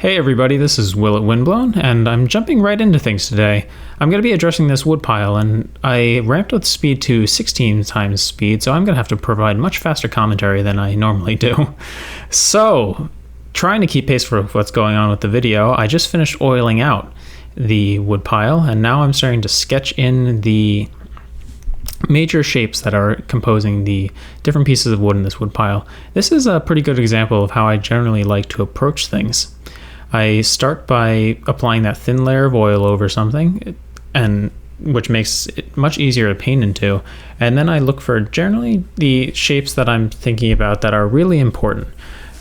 Hey everybody, this is Will at Windblown, and I'm jumping right into things today. I'm going to be addressing this woodpile, and I ramped up the speed to 16 times speed, so I'm going to have to provide much faster commentary than I normally do. So, trying to keep pace for what's going on with the video, I just finished oiling out the woodpile, and now I'm starting to sketch in the major shapes that are composing the different pieces of wood in this woodpile. This is a pretty good example of how I generally like to approach things. I start by applying that thin layer of oil over something, and which makes it much easier to paint into, and then I look for generally the shapes that I'm thinking about that are really important.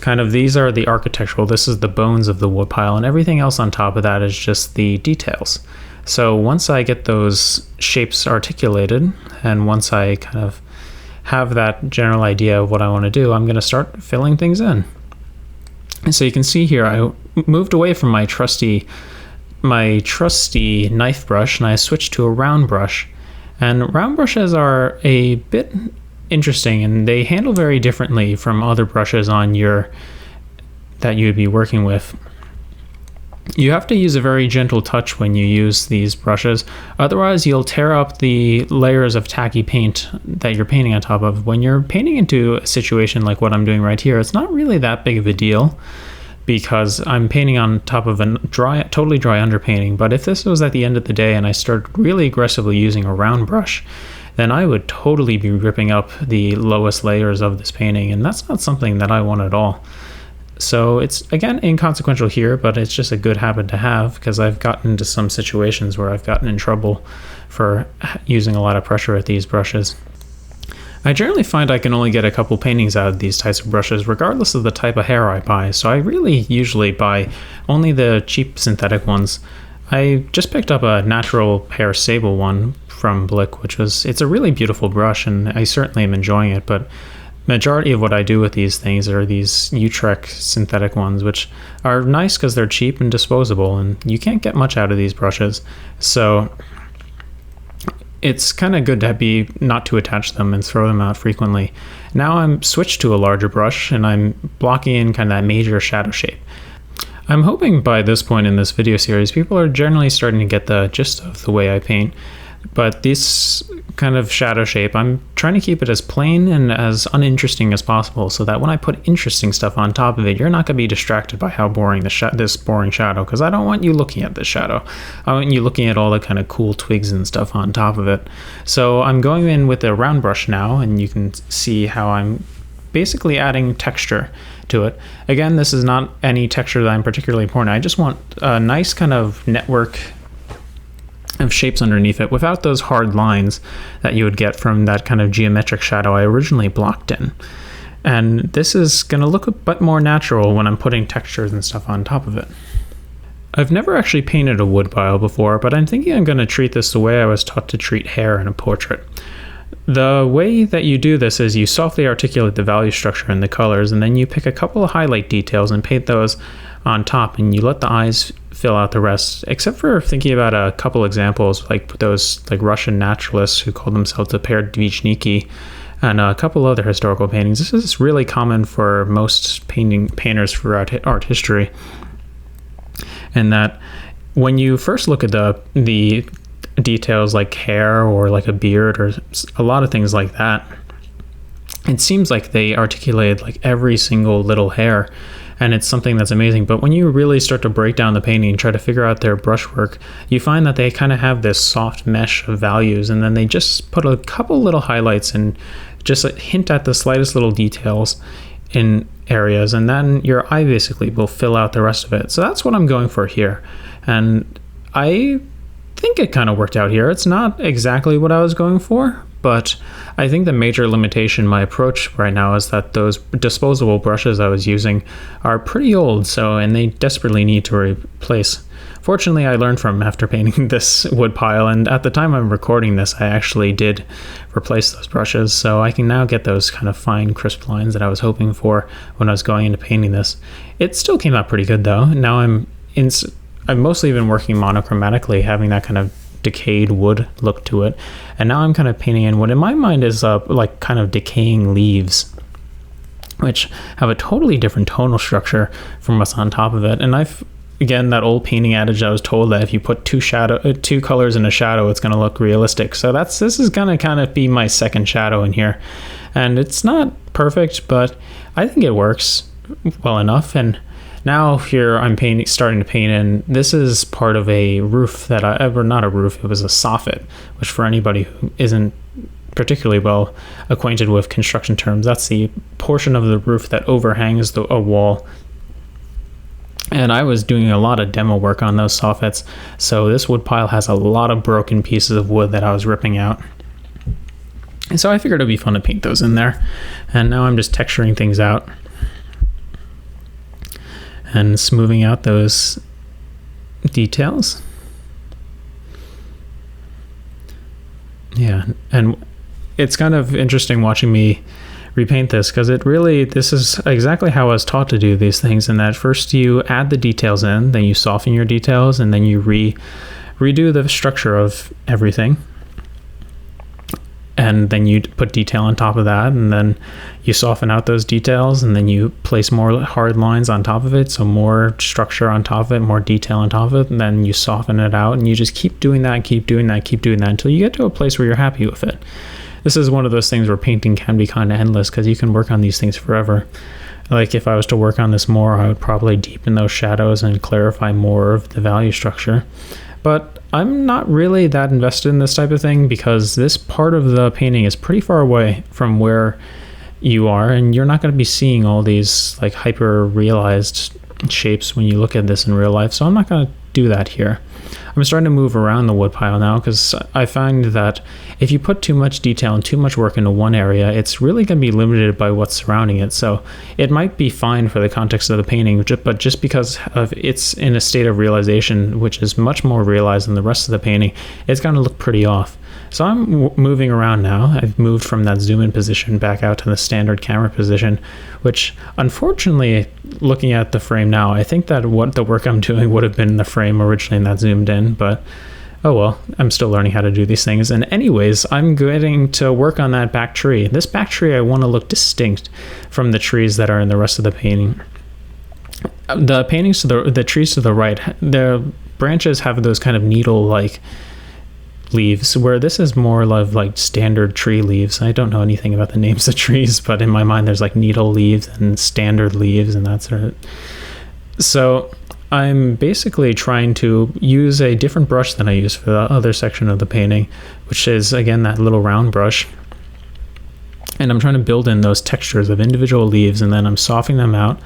Kind of these are the architectural, this is the bones of the woodpile, and everything else on top of that is just the details. So once I get those shapes articulated, and once I kind of have that general idea of what I want to do, I'm going to start filling things in. And so you can see here, I moved away from my trusty knife brush, and I switched to a round brush. And round brushes are a bit interesting, and they handle very differently from other brushes that you would be working with. You have to use a very gentle touch when you use these brushes, otherwise you'll tear up the layers of tacky paint that you're painting on top of. When you're painting into a situation like what I'm doing right here, it's not really that big of a deal because I'm painting on top of a totally dry underpainting. But if this was at the end of the day and I started really aggressively using a round brush, then I would totally be ripping up the lowest layers of this painting, and that's not something that I want at all. So it's, again, inconsequential here, but it's just a good habit to have because I've gotten into some situations where I've gotten in trouble for using a lot of pressure with these brushes. I generally find I can only get a couple paintings out of these types of brushes regardless of the type of hair I buy, so I really usually buy only the cheap synthetic ones. I just picked up a natural hair sable one from Blick, it's a really beautiful brush, and I certainly am enjoying it, but majority of what I do with these things are these Utrecht synthetic ones, which are nice because they're cheap and disposable, and you can't get much out of these brushes. So it's kind of good to be not to attach them and throw them out frequently. Now I'm switched to a larger brush, and I'm blocking in kind of that major shadow shape. I'm hoping by this point in this video series, people are generally starting to get the gist of the way I paint. But this kind of shadow shape, I'm trying to keep it as plain and as uninteresting as possible so that when I put interesting stuff on top of it, you're not going to be distracted by how boring this boring shadow, because I don't want you looking at this shadow. I want you looking at all the kind of cool twigs and stuff on top of it. So I'm going in with a round brush now, and you can see how I'm basically adding texture to it. Again, this is not any texture that I'm particularly important. I just want a nice kind of network of shapes underneath it without those hard lines that you would get from that kind of geometric shadow I originally blocked in. And this is going to look a bit more natural when I'm putting textures and stuff on top of it. I've never actually painted a woodpile before, but I'm thinking I'm going to treat this the way I was taught to treat hair in a portrait. The way that you do this is you softly articulate the value structure and the colors, and then you pick a couple of highlight details and paint those on top, and you let the eyes fill out the rest, except for thinking about a couple examples like those Russian naturalists who call themselves the Perdvichniki, and a couple other historical paintings. This is really common for most painters throughout art history, and that when you first look at the details like hair or like a beard or a lot of things like that, it seems like they articulated like every single little hair, and it's something that's amazing. But when you really start to break down the painting and try to figure out their brushwork, you find that they kind of have this soft mesh of values, and then they just put a couple little highlights and just hint at the slightest little details in areas, and then your eye basically will fill out the rest of it. So that's what I'm going for here, and I think it kind of worked out here. It's not exactly what I was going for, but I think the major limitation my approach right now is that those disposable brushes I was using are pretty old, and they desperately need to replace. Fortunately, I learned from after painting this wood pile, and at the time I'm recording this, I actually did replace those brushes, so I can now get those kind of fine, crisp lines that I was hoping for when I was going into painting this. It still came out pretty good though. Now I've mostly been working monochromatically, having that kind of decayed wood look to it, and now I'm kind of painting in what in my mind is like kind of decaying leaves. which have a totally different tonal structure from what's on top of it. And again, that old painting adage, I was told that if you put two colors in a shadow, it's going to look realistic. So this is going to kind of be my second shadow in here. And it's not perfect, but I think it works well enough. And now here I'm starting to paint in. This is part of a roof not a roof, it was a soffit, which for anybody who isn't particularly well acquainted with construction terms, that's the portion of the roof that overhangs a wall. And I was doing a lot of demo work on those soffits, so this wood pile has a lot of broken pieces of wood that I was ripping out. And so I figured it'd be fun to paint those in there. And now I'm just texturing things out and smoothing out those details. Yeah, and it's kind of interesting watching me repaint this, because this is exactly how I was taught to do these things, in that first you add the details in, then you soften your details, and then you redo the structure of everything. And then you put detail on top of that, and then you soften out those details, and then you place more hard lines on top of it, so more structure on top of it, more detail on top of it, and then you soften it out, and you just keep doing that until you get to a place where you're happy with it. This is one of those things where painting can be kind of endless, because you can work on these things forever. Like if I was to work on this more, I would probably deepen those shadows and clarify more of the value structure. But I'm not really that invested in this type of thing, because this part of the painting is pretty far away from where you are, and you're not going to be seeing all these like hyper realized shapes when you look at this in real life. So I'm not going to do that here. I'm starting to move around the wood pile now, because I find that if you put too much detail and too much work into one area, it's really going to be limited by what's surrounding it. So it might be fine for the context of the painting, but just because of it's in a state of realization, which is much more realized than the rest of the painting, it's going to look pretty off. So I'm moving around now. I've moved from that zoom in position back out to the standard camera position, which unfortunately, looking at the frame now, I think that what the work I'm doing would have been in the frame originally and that zoomed in, but oh well, I'm still learning how to do these things. And anyways, I'm getting to work on that back tree. This back tree, I want to look distinct from the trees that are in the rest of the painting. The paintings to the trees to the right, the branches have those kind of needle-like leaves, where this is more of like standard tree leaves. I don't know anything about the names of trees, but in my mind there's like needle leaves and standard leaves and that sort of. So I'm basically trying to use a different brush than I use for the other section of the painting, which is again that little round brush. And I'm trying to build in those textures of individual leaves, and then I'm softening them out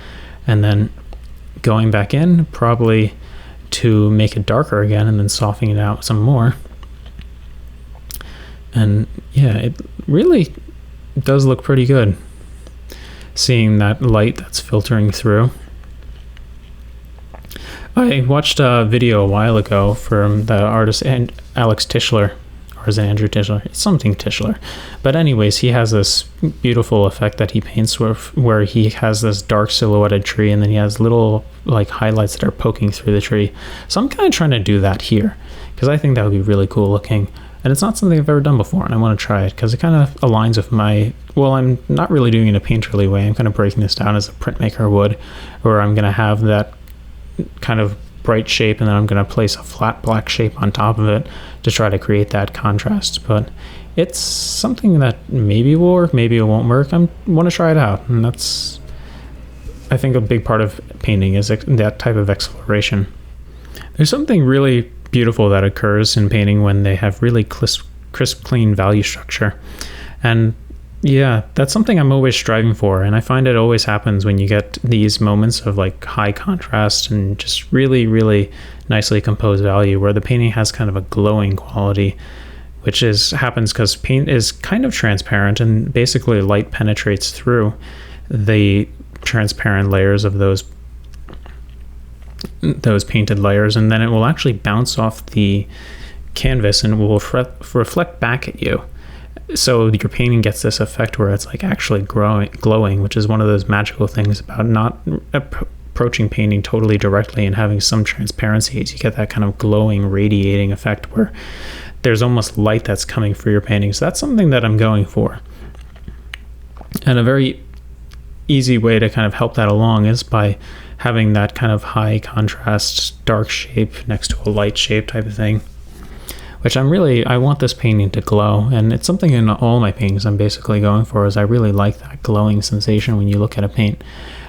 and then going back in probably to make it darker again, and then softening it out some more. And yeah, it really does look pretty good, seeing that light that's filtering through. I watched a video a while ago from the artist Alex Tischler, or is it Andrew Tischler? It's something Tischler. But anyways, he has this beautiful effect that he paints where he has this dark silhouetted tree, and then he has little like highlights that are poking through the tree. So I'm kind of trying to do that here, because I think that would be really cool looking. And it's not something I've ever done before, and I want to try it because it kind of aligns with I'm not really doing it in a painterly way. I'm kind of breaking this down as a printmaker would, where I'm going to have that kind of bright shape, and then I'm going to place a flat black shape on top of it to try to create that contrast. But it's something that maybe will work, maybe it won't work. I want to try it out, and that's, I think, a big part of painting is that type of exploration. There's something really beautiful that occurs in painting when they have really crisp, clean value structure. And yeah, that's something I'm always striving for. And I find it always happens when you get these moments of like high contrast and just really, really nicely composed value, where the painting has kind of a glowing quality, which happens because paint is kind of transparent, and basically light penetrates through the transparent layers of those painted layers, and then it will actually bounce off the canvas and will reflect back at you. So your painting gets this effect where it's like actually glowing, which is one of those magical things about not approaching painting totally directly and having some transparency. You get that kind of glowing, radiating effect where there's almost light that's coming through your painting. So that's something that I'm going for. And a very easy way to kind of help that along is by having that kind of high contrast dark shape next to a light shape type of thing, which I want this painting to glow, and it's something in all my paintings I'm basically going for, is I really like that glowing sensation when you look at a paint.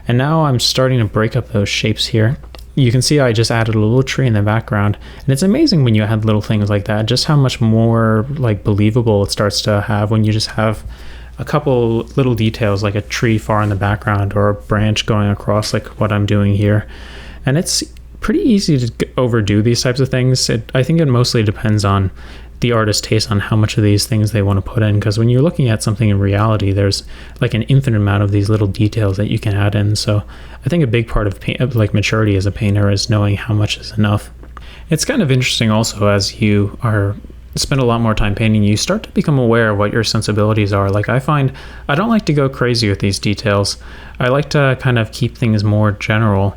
And now I'm starting to break up those shapes here. You can see I just added a little tree in the background, and it's amazing when you add little things like that, just how much more like believable it starts to have when you just have a couple little details like a tree far in the background or a branch going across like what I'm doing here. And it's pretty easy to overdo these types of things. I think it mostly depends on the artist's taste on how much of these things they want to put in, because when you're looking at something in reality, there's like an infinite amount of these little details that you can add in. So I think a big part of like maturity as a painter is knowing how much is enough. It's kind of interesting also, as you spend a lot more time painting, you start to become aware of what your sensibilities are. Like I find I don't like to go crazy with these details. I like to kind of keep things more general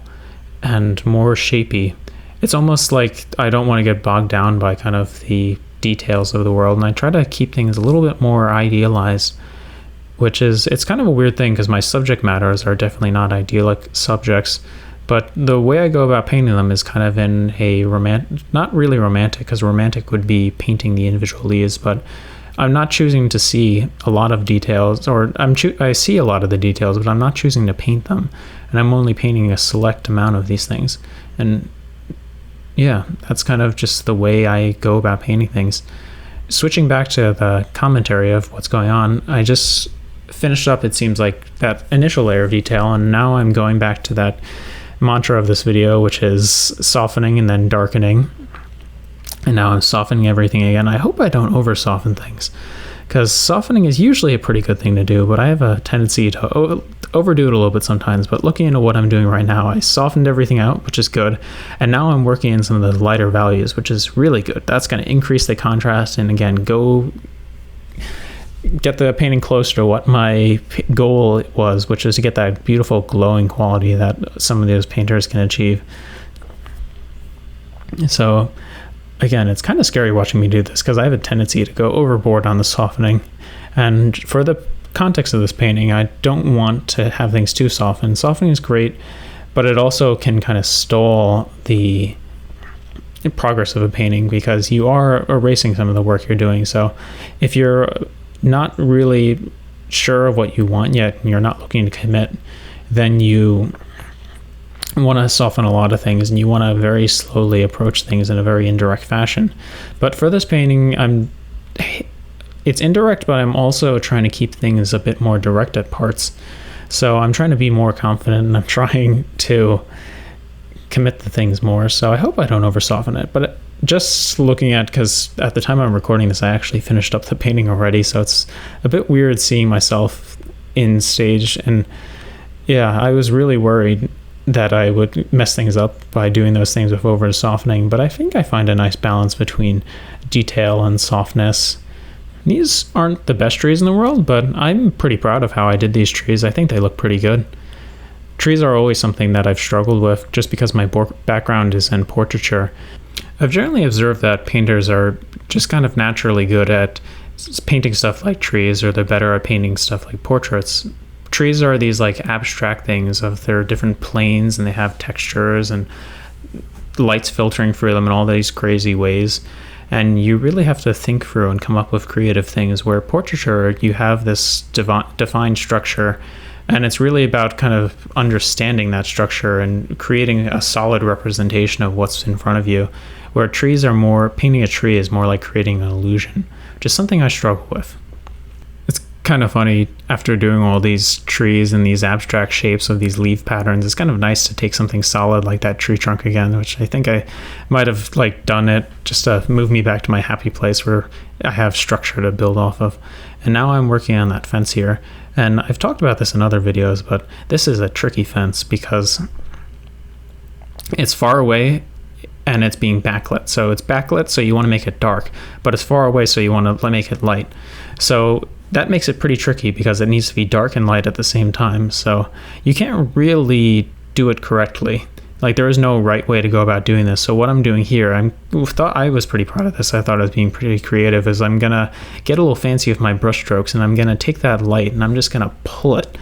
and more shapy. It's almost like I don't want to get bogged down by kind of the details of the world, and I try to keep things a little bit more idealized, it's kind of a weird thing because my subject matters are definitely not idyllic subjects, but the way I go about painting them is kind of in a not really romantic, because romantic would be painting the individual leaves, but I'm not choosing to see a lot of details, or I see a lot of the details, but I'm not choosing to paint them, and I'm only painting a select amount of these things. And yeah, that's kind of just the way I go about painting things. Switching back to the commentary of what's going on, I just finished up, it seems like, that initial layer of detail, and now I'm going back to that mantra of this video, which is softening and then darkening. And now I'm softening everything again. I hope I don't over soften things, because softening is usually a pretty good thing to do, but I have a tendency to overdo it a little bit sometimes. But looking into what I'm doing right now, I softened everything out, which is good, and now I'm working in some of the lighter values, which is really good. That's going to increase the contrast, and again, go get the painting closer to what my goal was, which is to get that beautiful glowing quality that some of those painters can achieve. So again, it's kind of scary watching me do this, because I have a tendency to go overboard on the softening. And for the context of this painting, I don't want to have things too softened. Softening is great, but it also can kind of stall the progress of a painting, because you are erasing some of the work you're doing. So if you're not really sure of what you want yet, and you're not looking to commit, then you want to soften a lot of things, and you want to very slowly approach things in a very indirect fashion. But for this painting, it's indirect, but I'm also trying to keep things a bit more direct at parts. So I'm trying to be more confident, and I'm trying to commit the things more. So I hope I don't over soften it. But just looking at, because at the time I'm recording this, I actually finished up the painting already, so it's a bit weird seeing myself in stage. And yeah, I was really worried that I would mess things up by doing those things with over softening, but I think I find a nice balance between detail and softness. These aren't the best trees in the world, but I'm pretty proud of how I did these trees. I think they look pretty good. Trees are always something that I've struggled with, just because my background is in portraiture. I've generally observed that painters are just kind of naturally good at painting stuff like trees, or they're better at painting stuff like portraits. Trees are these like abstract things of their different planes, and they have textures and lights filtering through them in all these crazy ways. And you really have to think through and come up with creative things, where portraiture, you have this defined structure, and it's really about kind of understanding that structure and creating a solid representation of what's in front of you, where trees are more, painting a tree is more like creating an illusion, which is something I struggle with. It's kind of funny, after doing all these trees and these abstract shapes of these leaf patterns, it's kind of nice to take something solid like that tree trunk again, which I think I might have like done it just to move me back to my happy place where I have structure to build off of. And now I'm working on that fence here, and I've talked about this in other videos, but this is a tricky fence because it's far away and it's being backlit. So it's backlit, so you want to make it dark, but it's far away, so you want to make it light. So that makes it pretty tricky because it needs to be dark and light at the same time. So you can't really do it correctly. Like, there is no right way to go about doing this. So what I'm doing here, I was pretty proud of this. I thought I was being pretty creative, is I'm gonna get a little fancy with my brush strokes, and I'm gonna take that light and I'm just gonna pull it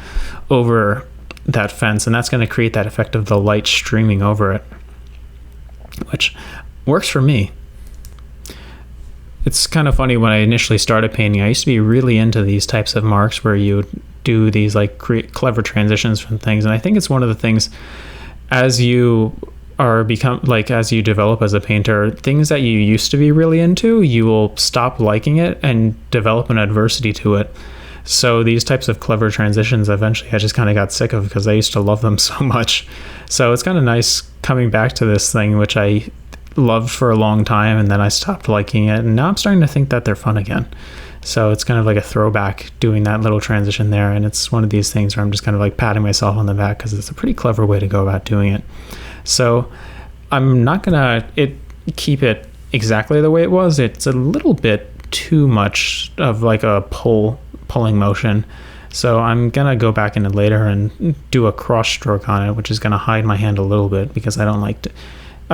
over that fence, and that's going to create that effect of the light streaming over it, which works for me. It's kind of funny, when I initially started painting, I used to be really into these types of marks where you do these like create clever transitions from things, and I think it's one of the things, as you as you develop as a painter, things that you used to be really into, you will stop liking it and develop an adversity to it. So these types of clever transitions, eventually I just kind of got sick of, because I used to love them so much. So it's kind of nice coming back to this thing, which I loved for a long time, and then I stopped liking it, and now I'm starting to think that they're fun again. So it's kind of like a throwback doing that little transition there, and it's one of these things where I'm just kind of like patting myself on the back, because it's a pretty clever way to go about doing it. So I'm not gonna keep it exactly the way it was. It's a little bit too much of like a pulling motion. So I'm gonna go back in it later and do a cross stroke on it, which is gonna hide my hand a little bit, because I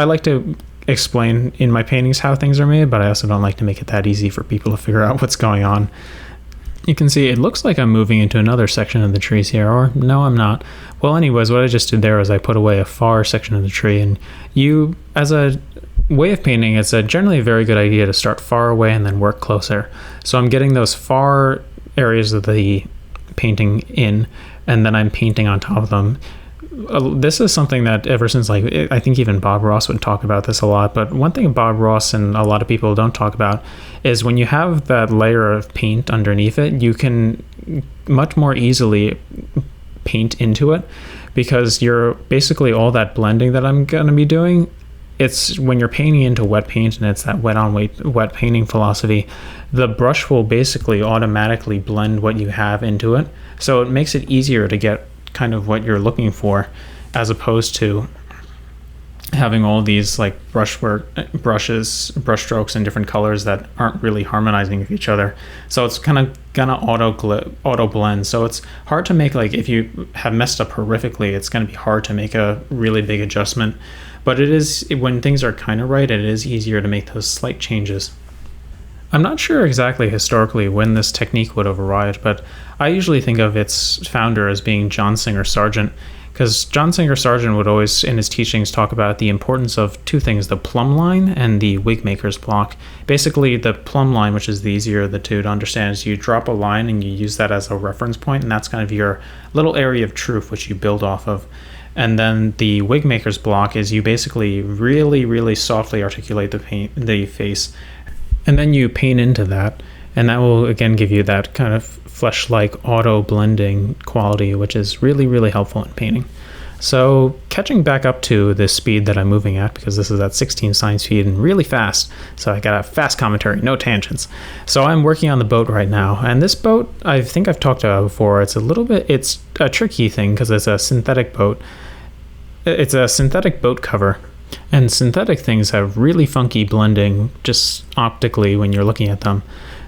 like to explain in my paintings how things are made, but I also don't like to make it that easy for people to figure out what's going on. You can see it looks like I'm moving into another section of the trees here, or no, I'm not. Well, anyways, what I just did there is I put away a far section of the tree, and you, as a way of painting, it's generally a very good idea to start far away and then work closer. So I'm getting those far areas of the painting in, and then I'm painting on top of them. This is something that ever since, like, I think even Bob Ross would talk about this a lot, but one thing Bob Ross and a lot of people don't talk about is when you have that layer of paint underneath it, you can much more easily paint into it, because you're basically, all that blending that I'm going to be doing, it's when you're painting into wet paint, and it's that wet painting philosophy, the brush will basically automatically blend what you have into it. So it makes it easier to get kind of what you're looking for, as opposed to having all these like brush strokes in different colors that aren't really harmonizing with each other. So it's kind of gonna auto blend. So it's hard to make, like, if you have messed up horrifically, it's gonna be hard to make a really big adjustment. But it is, when things are kind of right, it is easier to make those slight changes. I'm not sure exactly historically when this technique would have arrived, but I usually think of its founder as being John Singer Sargent, because John Singer Sargent would always, in his teachings, talk about the importance of two things, the plumb line and the wigmaker's block. Basically, the plumb line, which is the easier of the two to understand, is you drop a line and you use that as a reference point, and that's kind of your little area of truth which you build off of. And then the wigmaker's block is you basically really, really softly articulate the face, and then you paint into that, and that will again give you that kind of flesh-like auto blending quality, which is really, really helpful in painting. So catching back up to the speed that I'm moving at, because this is at 16 sign speed and really fast, so I got a fast commentary, no tangents. So I'm working on the boat right now, and this boat, I think I've talked about before, it's a tricky thing, because it's a synthetic boat. It's a synthetic boat cover, and synthetic things have really funky blending just optically when you're looking at them.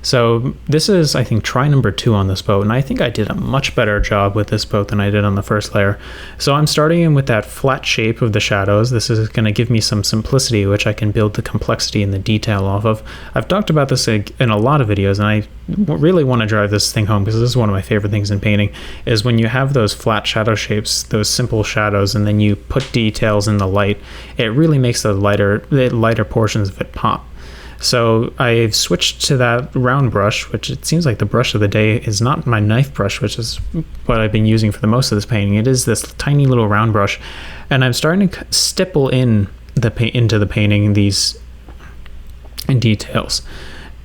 So this is, I think, try number 2 on this boat, and I think I did a much better job with this boat than I did on the first layer. So I'm starting in with that flat shape of the shadows. This is going to give me some simplicity, which I can build the complexity and the detail off of. I've talked about this in a lot of videos, and I really want to drive this thing home, because this is one of my favorite things in painting, is when you have those flat shadow shapes, those simple shadows, and then you put details in the light, it really makes the lighter portions of it pop. So I've switched to that round brush, which it seems like the brush of the day is not my knife brush, which is what I've been using for the most of this painting. It is this tiny little round brush, and I'm starting to stipple into the painting these details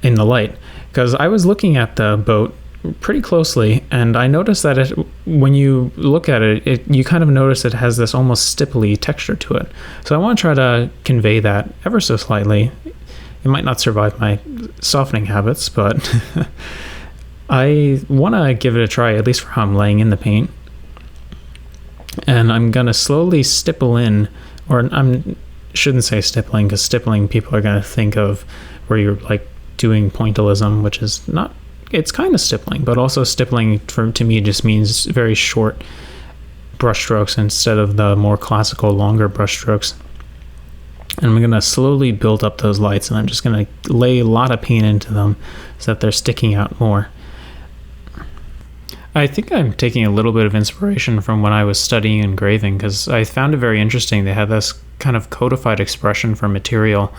in the light, because I was looking at the boat pretty closely, and I noticed that when you look at it, you kind of notice it has this almost stipply texture to it. So I want to try to convey that ever so slightly. It might not survive my softening habits, but I want to give it a try, at least for how I'm laying in the paint. And I'm going to slowly stipple in, or shouldn't say stippling, because stippling people are going to think of where you're like doing pointillism, which is not, it's kind of stippling, but also stippling to me just means very short brush strokes instead of the more classical longer brush strokes. And I'm going to slowly build up those lights, and I'm just going to lay a lot of paint into them so that they're sticking out more. I think I'm taking a little bit of inspiration from when I was studying engraving, because I found it very interesting. They had this kind of codified expression for material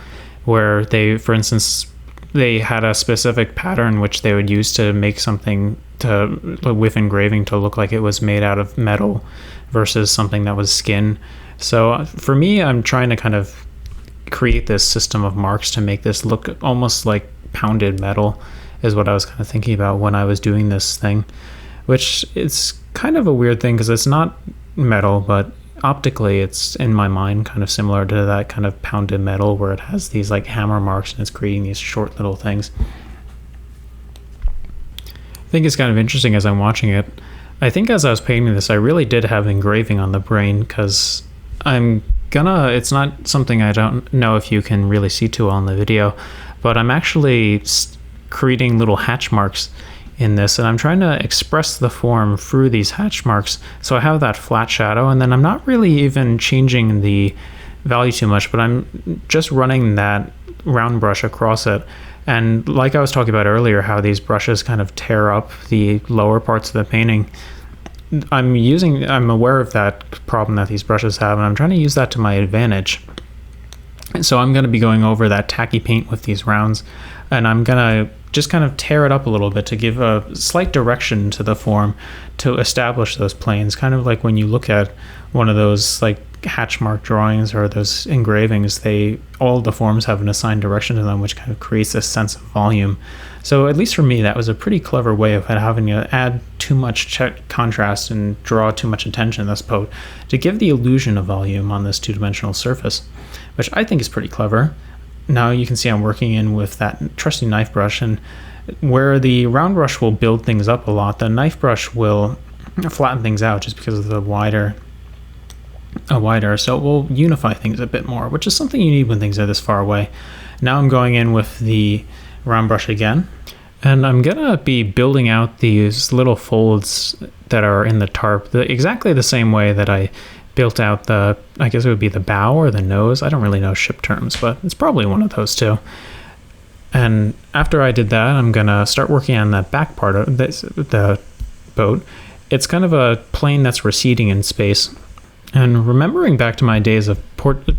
where they, for instance, they had a specific pattern which they would use to make something with engraving to look like it was made out of metal versus something that was skin. So for me, I'm trying to kind of create this system of marks to make this look almost like pounded metal, is what I was kind of thinking about when I was doing this thing, which is kind of a weird thing because it's not metal, but optically it's, in my mind, kind of similar to that kind of pounded metal where it has these like hammer marks and it's creating these short little things. I think it's kind of interesting as I'm watching it. I think as I was painting this, I really did have engraving on the brain, because it's not something I don't know if you can really see too well in the video, but I'm actually creating little hatch marks in this, and I'm trying to express the form through these hatch marks. So I have that flat shadow, and then I'm not really even changing the value too much, but I'm just running that round brush across it. And like I was talking about earlier, how these brushes kind of tear up the lower parts of the painting, I'm aware of that problem that these brushes have, and I'm trying to use that to my advantage. And so I'm going to be going over that tacky paint with these rounds, and I'm going to just kind of tear it up a little bit to give a slight direction to the form, to establish those planes, kind of like when you look at one of those like hatch mark drawings or those engravings, all the forms have an assigned direction to them, which kind of creates this sense of volume. So at least for me, that was a pretty clever way of having to add too much contrast and draw too much attention in this pote to give the illusion of volume on this two-dimensional surface, which I think is pretty clever. Now you can see I'm working in with that trusty knife brush, and where the round brush will build things up a lot, the knife brush will flatten things out just because of the wider, so it will unify things a bit more, which is something you need when things are this far away. Now I'm going in with the round brush again, and I'm gonna be building out these little folds that are in the tarp exactly the same way that I built out I guess it would be the bow or the nose. I don't really know ship terms, but it's probably one of those two. And after I did that, I'm gonna start working on that back part of the boat. It's kind of a plane that's receding in space. And remembering back to my days of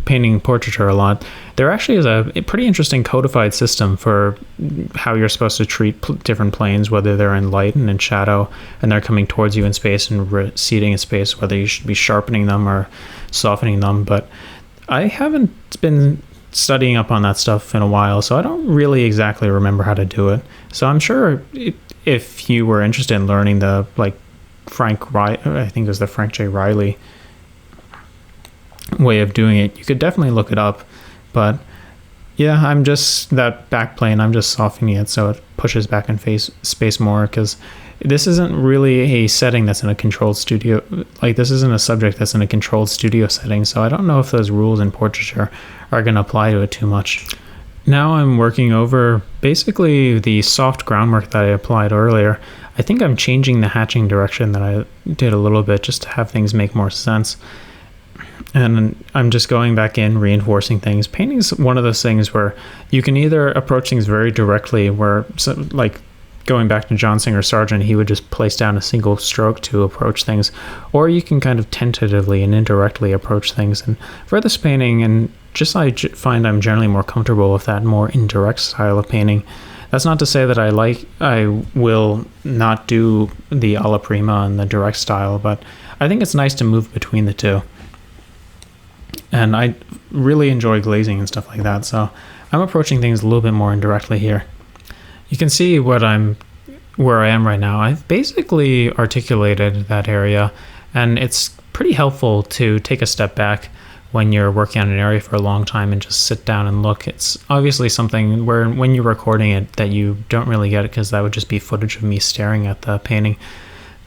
painting portraiture a lot, there actually is a pretty interesting codified system for how you're supposed to treat different planes, whether they're in light and in shadow, and they're coming towards you in space and receding in space, whether you should be sharpening them or softening them. But I haven't been studying up on that stuff in a while, so I don't really exactly remember how to do it. So I'm sure if you were interested in learning the I think it was the Frank J. Riley way of doing it, you could definitely look it up. But yeah, I'm just that back plane, I'm just softening it so it pushes back in space more, because this isn't really a setting that's in a controlled studio. This isn't a subject that's in a controlled studio setting, so I don't know if those rules in portraiture are going to apply to it too much. Now I'm working over basically the soft groundwork that I applied earlier. I think I'm changing the hatching direction that I did a little bit just to have things make more sense. And I'm just going back in, reinforcing things. Painting is one of those things where you can either approach things very directly, where, going back to John Singer Sargent, he would just place down a single stroke to approach things, or you can kind of tentatively and indirectly approach things. And for this painting, and I find I'm generally more comfortable with that more indirect style of painting. That's not to say that I will not do the alla prima and the direct style, but I think it's nice to move between the two. And I really enjoy glazing and stuff like that, so I'm approaching things a little bit more indirectly here. You can see where I am right now. I've basically articulated that area, and it's pretty helpful to take a step back when you're working on an area for a long time and just sit down and look. It's obviously something where when you're recording it that you don't really get it, because that would just be footage of me staring at the painting.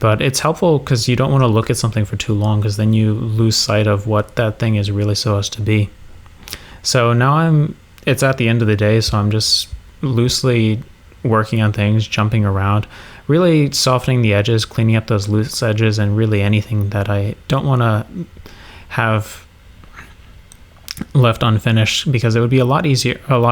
But it's helpful because you don't want to look at something for too long, because then you lose sight of what that thing is really supposed to be. So now it's at the end of the day, so I'm just loosely working on things, jumping around, really softening the edges, cleaning up those loose edges, and really anything that I don't want to have left unfinished, because it would be a lot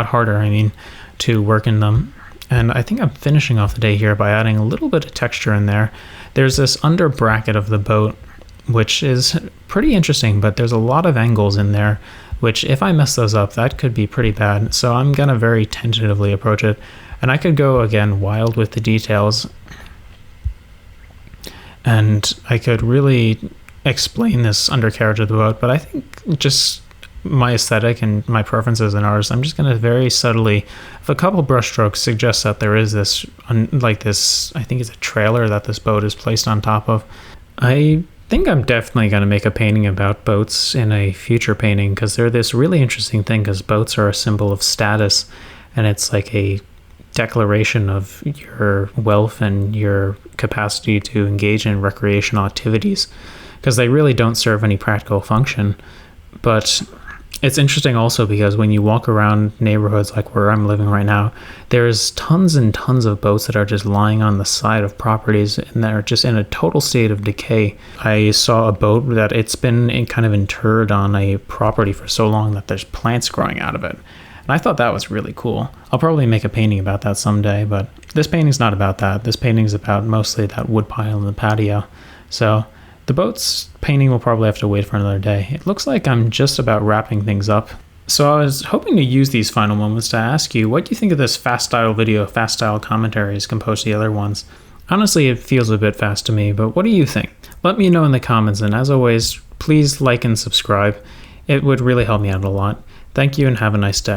harder, to work in them. And I think I'm finishing off the day here by adding a little bit of texture in there. There's this under bracket of the boat, which is pretty interesting, but there's a lot of angles in there, which if I mess those up, that could be pretty bad. So I'm gonna very tentatively approach it. And I could go, again, wild with the details. And I could really explain this undercarriage of the boat, but I think just my aesthetic and my preferences as an artist, I'm just going to very subtly, if a couple brush strokes suggest that there is this, like this, I think it's a trailer that this boat is placed on top of. I think I'm definitely going to make a painting about boats in a future painting, because they're this really interesting thing, because boats are a symbol of status, and it's like a declaration of your wealth and your capacity to engage in recreational activities, because they really don't serve any practical function. But it's interesting also because when you walk around neighborhoods like where I'm living right now, there's tons and tons of boats that are just lying on the side of properties and they're just in a total state of decay. I saw a boat that it's been kind of interred on a property for so long that there's plants growing out of it. And I thought that was really cool. I'll probably make a painting about that someday, but this painting's not about that. This painting's about mostly that wood pile in the patio. So the boat's painting will probably have to wait for another day. It looks like I'm just about wrapping things up. So I was hoping to use these final moments to ask you, what do you think of this fast style video, fast style commentary as opposed to the other ones? Honestly, it feels a bit fast to me, but what do you think? Let me know in the comments, and as always, please like and subscribe. It would really help me out a lot. Thank you and have a nice day.